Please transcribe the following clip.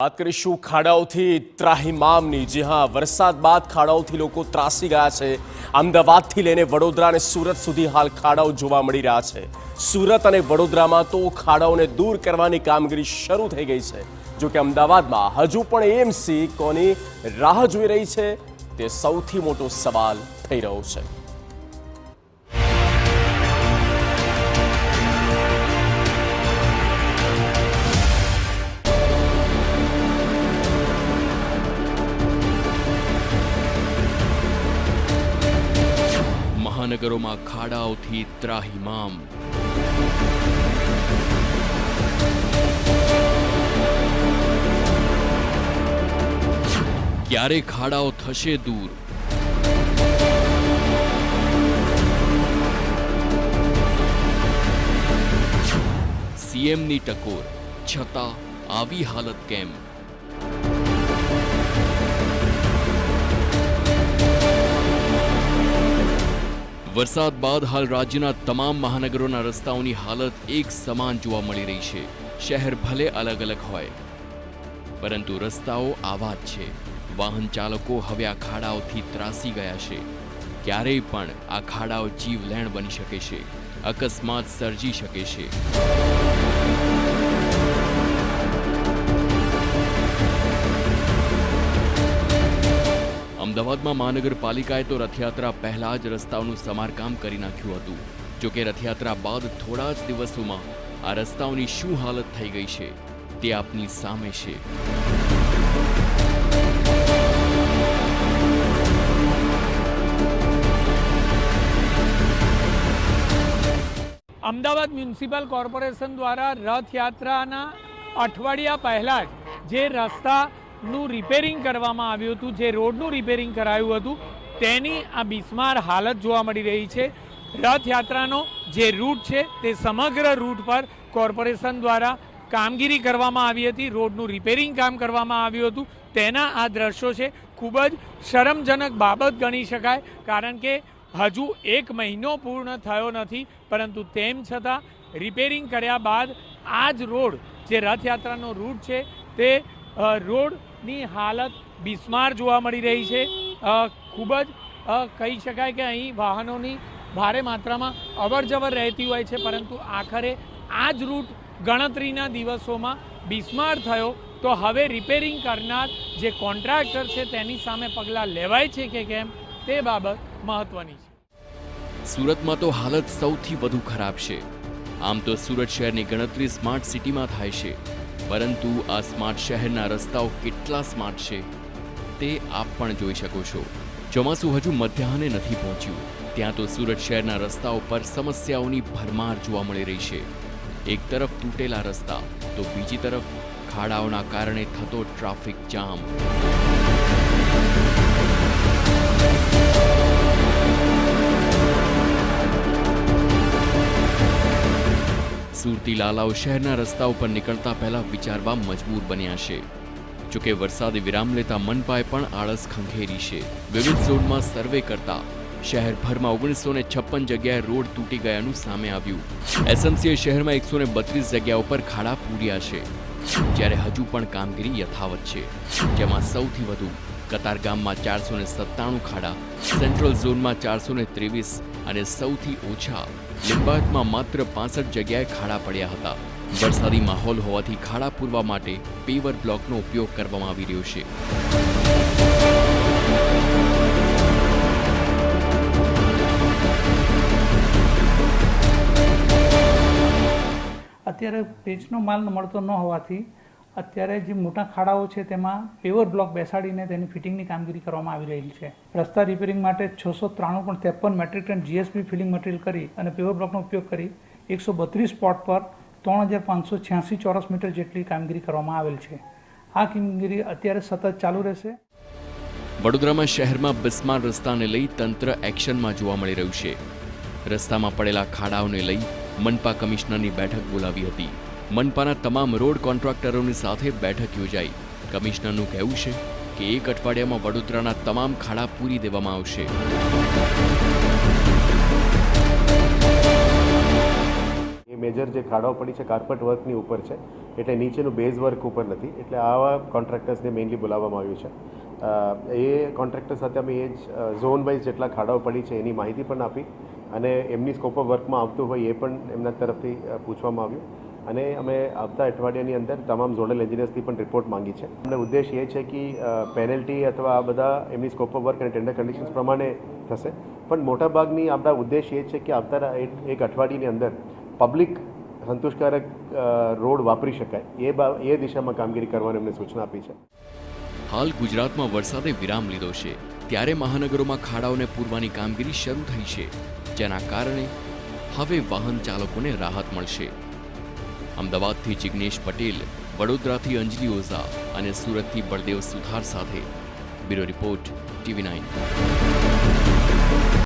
વાત કરીશું ખાડાઓથી ત્રાહિમામની। જી હા, વરસાદ બાદ ખાડાઓથી લોકો ત્રાસી ગયા છે। અમદાવાદથી લઈને વડોદરા અને સુરત સુધી હાલ ખાડાઓ જોવા મળી રહ્યા છે। સુરત અને વડોદરામાં તો ખાડાઓને દૂર કરવાની કામગીરી શરૂ થઈ ગઈ છે। જો કે અમદાવાદમાં હજુ પણ એએમસી કોની રાહ જોઈ રહી છે તે સૌથી મોટો સવાલ થઈ રહ્યો છે। મહાનગરોમાં ખાડાઓથી ત્રાહિમામ। ક્યારે ખાડાઓ થશે દૂર? સીએમની ટકોર છતાં આવી હાલત કેમ? વરસાદ બાદ હાલ રાજ્યના તમામ મહાનગરોના રસ્તાઓની હાલત એક સમાન જોવા મળી રહી છે। શહેર ભલે અલગ અલગ હોય, પરંતુ રસ્તાઓ આવા જ છે। વાહન ચાલકો હવે આ ખાડાઓથી ત્રાસી ગયા છે। ક્યારેય પણ આ ખાડાઓ જીવલેણ બની શકે છે, અકસ્માત સર્જી શકે છે। અમદાવાદમાં મહાનગરપાલિકાએ તો રથયાત્રા પહેલા જ રસ્તાઓનું સમારકામ કરી નાખ્યું હતું। જો કે રથયાત્રા બાદ થોડા જ દિવસોમાં આ રસ્તાઓની શું હાલત થઈ ગઈ છે તે આપની સામે છે। અમદાવાદ મ્યુનિસિપલ કોર્પોરેશન દ્વારા રથયાત્રાના અઠવાડિયા પહેલા જ જે રસ્તાનું રિપેરિંગ કરવામાં આવ્યું હતું, જે રોડનું રિપેરિંગ કરાયું હતું, તેની આ બિસ્માર હાલત જોવા મળી રહી છે। રથયાત્રાનો જે રૂટ છે તે સમગ્ર રૂટ પર કોર્પોરેશન દ્વારા કામગીરી કરવામાં આવી હતી, રોડનું રિપેરિંગ કામ કરવામાં આવ્યું હતું। તેના આ દ્રશ્યો છે, ખૂબ જ શરમજનક બાબત ગણી શકાય, કારણ કે હજુ 1 મહિનો પૂર્ણ થયો નથી, પરંતુ તેમ છતાં રિપેરિંગ કર્યા બાદ આ જ રોડ જે રથયાત્રાનો રૂટ છે તે રોડની હાલત બિસ્માર જોવા મળી રહી છે। ખૂબ જ કહી શકાય કે અહીં વાહનોની ભારે માત્રામાં અવરજવર રહેતી હોય છે, પરંતુ આખરે આ જ રૂટ ગણતરીના દિવસોમાં બિસ્માર થયો તો હવે રિપેરિંગ કરનાર જે કોન્ટ્રાક્ટર છે તેની સામે પગલાં લેવાય છે કે કેમ તે બાબત મહત્વની છે। સુરતમાં તો હાલત સૌથી વધુ ખરાબ છે। આમ તો સુરત શહેરની ગણતરી સ્માર્ટ સિટીમાં થાય છે, પરંતુ આ સ્માર્ટ શહેરના રસ્તાઓ કેટલા સ્માર્ટ છે તે આપ પણ જોઈ શકો છો। ચોમાસું હજુ મધ્યાહને નથી પહોંચ્યું, ત્યાં તો સુરત શહેરના રસ્તાઓ પર સમસ્યાઓની ભરમાર જોવા મળી રહી છે। એક તરફ તૂટેલા રસ્તા તો બીજી તરફ ખાડાઓના કારણે થતો ટ્રાફિક જામ। સુરતી લાલાઓ શહેરના રસ્તાઓ પર નીકળતા પહેલા વિચારવા મજબૂર બન્યા છે। જોકે વરસાદે વિરામ લેતા મનપાએ પણ આળસ ખંખેરી છે। વિવિધ ઝોનમાં સર્વે કરતા શહેરભરમાં 1956 જગ્યાએ રોડ તૂટી ગયાનું સામે આવ્યું। એસએમસીએ શહેરમાં 132 જગ્યાઓ પર ખાડા પૂર્યા છે, જ્યારે હજુ પણ કામગીરી યથાવત છે, જેમાં સૌથી વધુ કતારગામમાં 497 ખાડા, સેન્ટ્રલ ઝોનમાં 423 અને સૌથી ઓછા લિંબાયતમાં માત્ર 65 જગ્યાએ ખાડા પડ્યા હતા। વરસાદી માહોલ હોવાથી ખાડા પૂરવા માટે પેવર બ્લોકનો ઉપયોગ કરવામાં આવી રહ્યો છે। અત્યારે પેચનો માલ મળતો ન હોવાથી અત્યારે જે મોટા ખાડાઓ છે તેમાં પેવર બ્લોક બેસાડીને તેની ફિટિંગની કામગીરી કરવામાં આવી રહી છે। રસ્તા રિપેરિંગ માટે 693.53 metric ton GSB filling material કરી અને પેવર બ્લોકનો ઉપયોગ કરી 132 સ્પોટ પર 3586 ચોરસ મીટર જેટલી કામગીરી કરવામાં આવેલ છે। આ કામગીરી અત્યારે સતત ચાલુ રહેશે। વડોદરામાં શહેરમાં બિસ્માર રસ્તાને લઈ તંત્ર એક્શનમાં જોવા મળી રહ્યું છે। રસ્તામાં પડેલા ખાડાઓને લઈ મનપા કમિશનરની બેઠક બોલાવી હતી। મનપાના તમામ રોડ કોન્ટ્રાક્ટરોની સાથે બેઠક યોજાઈ। કમિશનરનું કહેવું છે કે 1 અઠવાડિયામાં વડોદરાના તમામ ખાડા પૂરી દેવામાં આવશે। મેજર જે ખાડાઓ પડી છે કાર્પેટ વર્કની ઉપર છે, એટલે નીચેનું બેઝ વર્ક ઉપર નથી, એટલે આવા કોન્ટ્રાક્ટર્સને મેઇનલી બોલાવવામાં આવ્યું છે. એ કોન્ટ્રાક્ટર સાથે અમે એ જ ઝોન વાઇઝ જેટલા ખાડાઓ પડી છે એની માહિતી પણ આપી અને એમની સ્કોપ ઓફ વર્કમાં આવતું હોય એ પણ એમના તરફથી પૂછવામાં આવ્યું અને અમે આવતા અઠવાડિયાની અંદર તમામ ઝોનલ એન્જિનિયર્સથી પણ રિપોર્ટ માંગી છે. અમને ઉદ્દેશ એ છે કે પેનલ્ટી અથવા આ બધા એમની સ્કોપ ઓફ વર્ક અને ટેન્ડર કન્ડિશન્સ પ્રમાણે થશે, પણ મોટાભાગની આપણા ઉદ્દેશ એ છે કે આવતા એક અઠવાડિયાની અંદર પબ્લિક સંતોષકારક રોડ વાપરી શકાય એ દિશામાં કામગીરી કરવાની અમને સૂચના આપી છે. હાલ ગુજરાતમાં વરસાદે વિરામ લીધો છે, ત્યારે મહાનગરોમાં ખાડાઓને પૂરવાની કામગીરી શરૂ થઈ છે, જેના કારણે હવે વાહન ચાલકોને રાહત મળશે. અમદાવાદથી જિગ્નેશ પટેલ, વડોદરાથી અંજલિ ઓઝા અને સુરતથી બળદેવ સુથાર સાથે બ્યુરો રિપોર્ટ TV9.